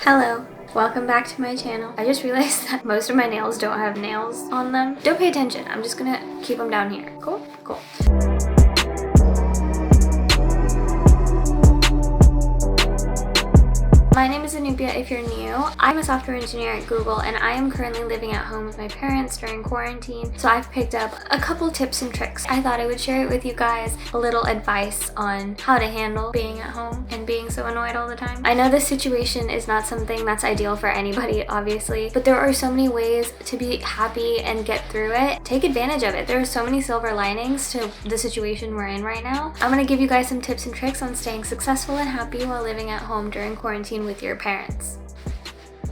Hello, welcome back to my channel. I just realized that most of my nails don't have nails on them. Don't pay attention, I'm just gonna keep them down here. Cool? Cool. My name is Anupya if you're new. I'm a software engineer at Google and I am currently living at home with my parents during quarantine. So I've picked up a couple tips and tricks. I thought I would share it with you guys, a little advice on how to handle being at home and being so annoyed all the time. I know this situation is not something that's ideal for anybody, obviously, but there are so many ways to be happy and get through it. Take advantage of it. There are so many silver linings to the situation we're in right now. I'm gonna give you guys some tips and tricks on staying successful and happy while living at home during quarantine with your parents.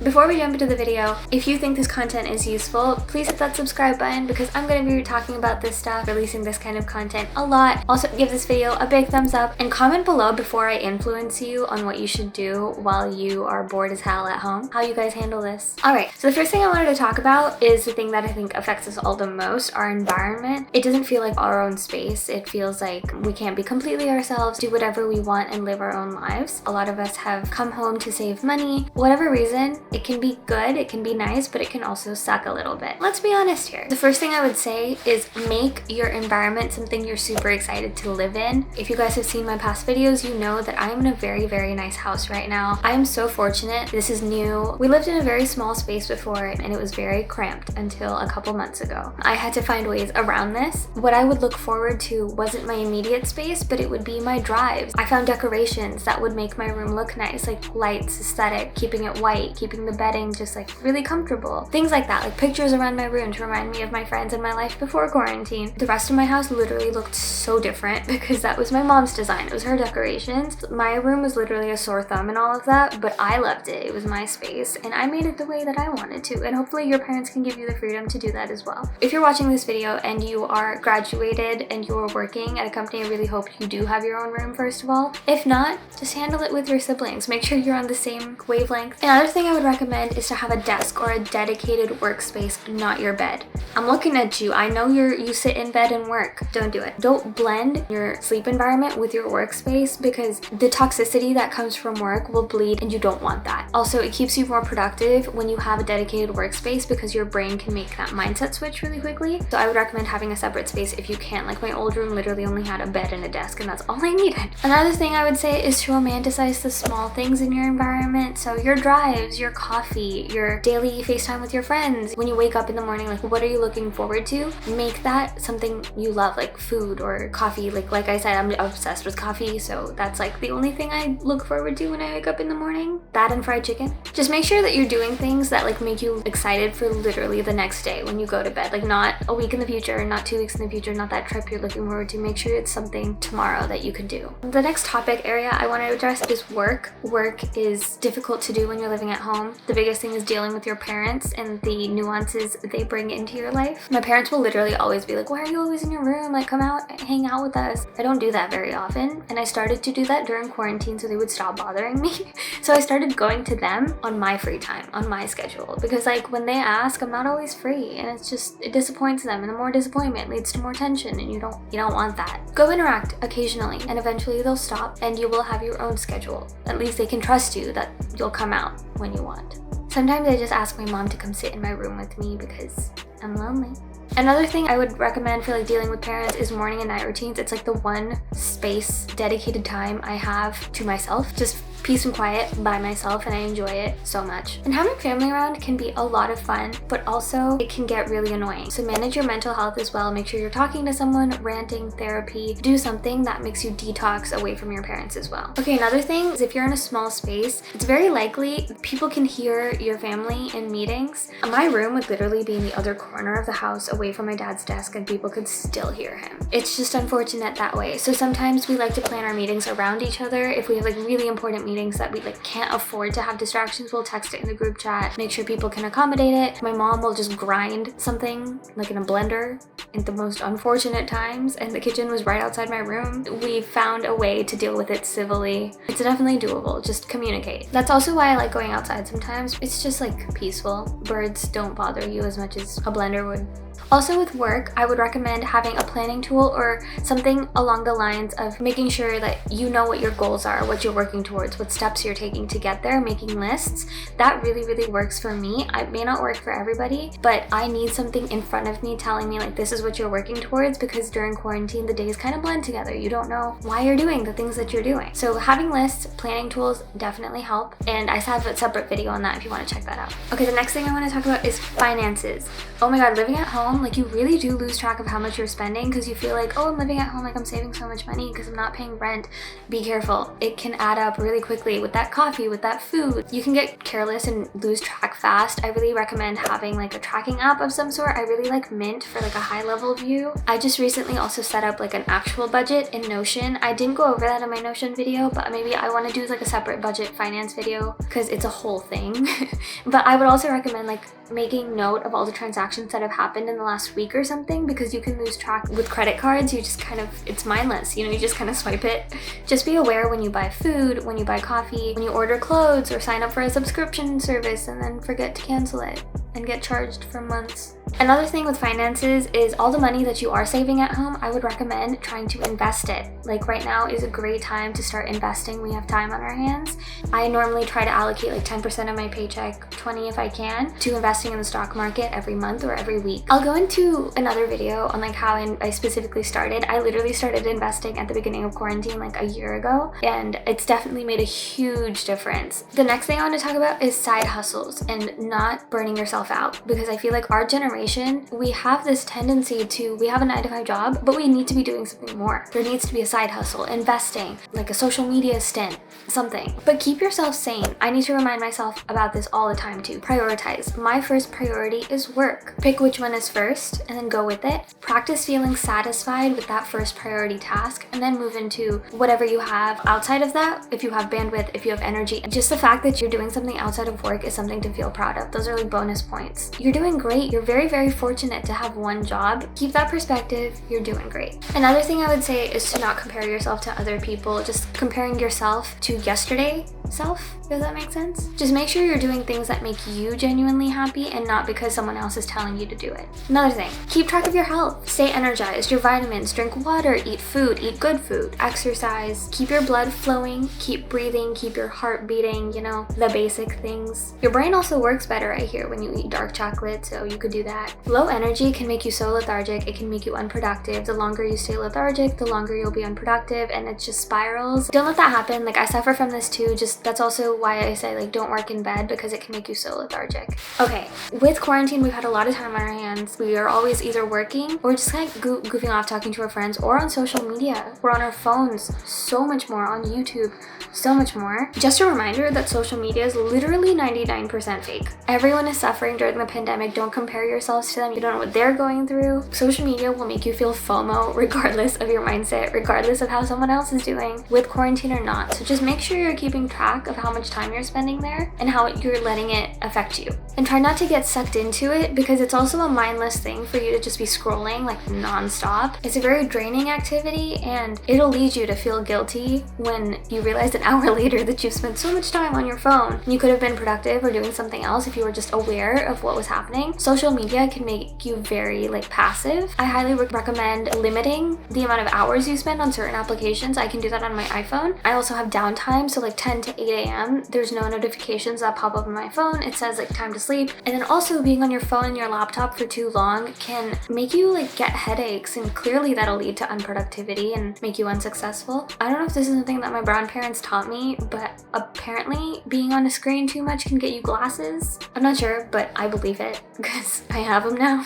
Before we jump into the video, if you think this content is useful, please hit that subscribe button because I'm going to be talking about this stuff, releasing this kind of content a lot. Also, give this video a big thumbs up and comment below before I influence you on what you should do while you are bored as hell at home, how you guys handle this. Alright, so the first thing I wanted to talk about is the thing that I think affects us all the most, our environment. It doesn't feel like our own space. It feels like we can't be completely ourselves, do whatever we want and live our own lives. A lot of us have come home to save money. Whatever reason, it can be good, it can be nice, but it can also suck a little bit. Let's be honest here. The first thing I would say is make your environment something you're super excited to live in. If you guys have seen my past videos, you know that I'm in a very, very nice house right now. I am so fortunate. This is new. We lived in a very small space before and it was very cramped until a couple months ago. I had to find ways around this. What I would look forward to wasn't my immediate space, but it would be my drives. I found decorations that would make my room look nice, like lights, aesthetic, keeping it white, keeping the bed just like really comfortable. Things like that, like pictures around my room to remind me of my friends and my life before quarantine. The rest of my house literally looked so different because that was my mom's design. It was her decorations. My room was literally a sore thumb and all of that, but I loved it. It was my space and I made it the way that I wanted to, and hopefully your parents can give you the freedom to do that as well. If you're watching this video and you are graduated and you're working at a company, I really hope you do have your own room first of all. If not, just handle it with your siblings. Make sure you're on the same wavelength. Another thing I would recommend is to have a desk or a dedicated workspace, not your bed. I'm looking at you. I know you sit in bed and work. Don't do it. Don't blend your sleep environment with your workspace because the toxicity that comes from work will bleed and you don't want that. Also, it keeps you more productive when you have a dedicated workspace because your brain can make that mindset switch really quickly. So I would recommend having a separate space if you can. Like my old room literally only had a bed and a desk and that's all I needed. Another thing I would say is to romanticize the small things in your environment. So your drives, your coffee, your daily FaceTime with your friends. When you wake up in the morning, like what are you looking forward to? Make that something you love, like food or coffee. Like I said, I'm obsessed with coffee, so that's like the only thing I look forward to when I wake up in the morning. That and fried chicken. Just make sure that you're doing things that like make you excited for literally the next day when you go to bed. Like not a week in the future, not 2 weeks in the future, not that trip you're looking forward to. Make sure it's something tomorrow that you can do. The next topic area I want to address is work. Work is difficult to do when you're living at home. The biggest thing is dealing with your parents and the nuances they bring into your life. My parents will literally always be like, why are you always in your room? Like come out, hang out with us. I don't do that very often and I started to do that during quarantine so they would stop bothering me. So I started going to them on my free time, on my schedule, because like when they ask, I'm not always free and it disappoints them, and the more disappointment leads to more tension and you don't want that. Go interact occasionally and eventually they'll stop and you will have your own schedule. At least they can trust you that you'll come out when you want. Sometimes I just ask my mom to come sit in my room with me because I'm lonely. Another thing I would recommend for like dealing with parents is morning and night routines. It's like the one space, dedicated time I have to myself. Just peace and quiet by myself, and I enjoy it so much. And having family around can be a lot of fun, but also it can get really annoying. So manage your mental health as well. Make sure you're talking to someone, ranting, therapy. Do something that makes you detox away from your parents as well. Okay, another thing is if you're in a small space, it's very likely people can hear your family in meetings. My room would literally be in the other corner of the house away from my dad's desk and people could still hear him. It's just unfortunate that way. So sometimes we like to plan our meetings around each other. If we have like really important meetings that we like can't afford to have distractions, we'll text it in the group chat, make sure people can accommodate it. My mom will just grind something like in a blender at the most unfortunate times, and the kitchen was right outside my room. We found a way to deal with it civilly. It's definitely doable, just communicate. That's also why I like going outside sometimes. It's just like peaceful. Birds don't bother you as much as a blender would. Also with work, I would recommend having a planning tool or something along the lines of making sure that you know what your goals are, what you're working towards, what steps you're taking to get there, making lists. That really, really works for me. It may not work for everybody, but I need something in front of me telling me like this is what you're working towards, because during quarantine, the days kind of blend together. You don't know why you're doing the things that you're doing. So having lists, planning tools definitely help. And I have a separate video on that if you want to check that out. Okay, the next thing I want to talk about is finances. Oh my God, living at home, like you really do lose track of how much you're spending because you feel like, oh, I'm living at home, like I'm saving so much money because I'm not paying rent. Be careful. It can add up really quickly with that coffee, with that food. You can get careless and lose track fast. I really recommend having like a tracking app of some sort. I really like Mint for like a high level view. I just recently also set up like an actual budget in Notion. I didn't go over that in my Notion video, but maybe I want to do like a separate budget finance video because it's a whole thing. But I would also recommend like making note of all the transactions that have happened in the last week or something, because you can lose track with credit cards. You just kind of, it's mindless, you know, you just kind of swipe it. Just be aware when you buy food, when you buy coffee, when you order clothes or sign up for a subscription service and then forget to cancel it and get charged for months. Another thing with finances is all the money that you are saving at home, I would recommend trying to invest it. Like right now is a great time to start investing. We have time on our hands. I normally try to allocate like 10% of my paycheck, 20 if I can, to investing in the stock market every month or every week. I'll go into another video on like how I specifically started. I literally started investing at the beginning of quarantine like a year ago, and it's definitely made a huge difference. The next thing I want to talk about is side hustles and not burning yourself out, because I feel like our generation, we have this tendency to, we have a 9-to-5 job, but we need to be doing something more. There needs to be a side hustle, investing, like a social media stint, something. But keep yourself sane. I need to remind myself about this all the time too. Prioritize. My first priority is work. Pick which one is first and then go with it. Practice feeling satisfied with that first priority task and then move into whatever you have outside of that. If you have bandwidth, if you have energy, just the fact that you're doing something outside of work is something to feel proud of. Those are like bonus points. You're doing great. You're very, very fortunate to have one job. Keep that perspective. You're doing great. Another thing I would say is to not compare yourself to other people. Just comparing yourself to yesterday self, does that make sense? Just make sure you're doing things that make you genuinely happy and not because someone else is telling you to do it. Another thing, keep track of your health. Stay energized, your vitamins, drink water, eat food, eat good food, exercise, keep your blood flowing, keep breathing, keep your heart beating, you know, the basic things. Your brain also works better, I hear, when you eat dark chocolate, so you could do that. Low energy can make you so lethargic, it can make you unproductive. The longer you stay lethargic, the longer you'll be unproductive, and it just spirals. Don't let that happen. Like, I suffer from this too. Just that's also why I say like don't work in bed, because it can make you so lethargic. Okay, with quarantine we've had a lot of time on our hands. We are always either working or just like goofing off, talking to our friends, or on social media. We're on our phones so much more, on YouTube so much more. Just a reminder that social media is literally 99% fake. Everyone is suffering during the pandemic. Don't compare yourselves to them. You don't know what they're going through. Social media will make you feel FOMO regardless of your mindset, regardless of how someone else is doing, with quarantine or not. So just make sure you're keeping track of how much time you're spending there and how you're letting it affect you. And try not to get sucked into it, because it's also a mindless thing for you to just be scrolling like non-stop. It's a very draining activity, and it'll lead you to feel guilty when you realize an hour later that you've spent so much time on your phone. You could have been productive or doing something else if you were just aware of what was happening. Social media can make you very like passive. I highly recommend limiting the amount of hours you spend on certain applications. I can do that on my iPhone. I also have downtime, so like 10 to 8 a.m. there's no notifications that pop up on my phone. It says like time to sleep. And then also being on your phone and your laptop for too long can make you like get headaches, and clearly that'll lead to unproductivity and make you unsuccessful. I don't know if this is something that my grandparents taught me, but apparently being on a screen too much can get you glasses. I'm not sure, but I believe it because I have them now.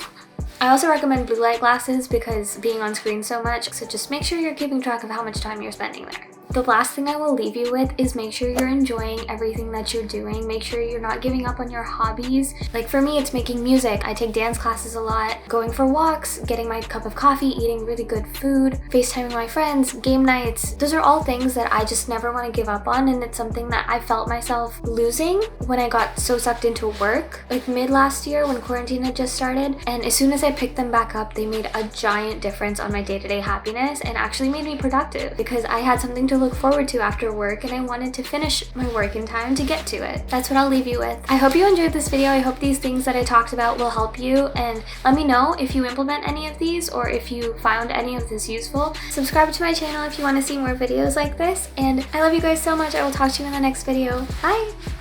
I also recommend blue light glasses because being on screen so much, so just make sure you're keeping track of how much time you're spending there. The last thing I will leave you with is make sure you're enjoying everything that you're doing. Make sure you're not giving up on your hobbies. Like for me, it's making music. I take dance classes a lot, going for walks, getting my cup of coffee, eating really good food, FaceTiming my friends, game nights. Those are all things that I just never want to give up on, and it's something that I felt myself losing when I got so sucked into work, like mid last year when quarantine had just started. And as soon as I picked them back up, they made a giant difference on my day-to-day happiness and actually made me productive because I had something to look forward to after work, and I wanted to finish my work in time to get to it. That's what I'll leave you with. I hope you enjoyed this video. I hope these things that I talked about will help you, and let me know if you implement any of these or if you found any of this useful. Subscribe to my channel if you want to see more videos like this, and I love you guys so much. I will talk to you in the next video. Bye!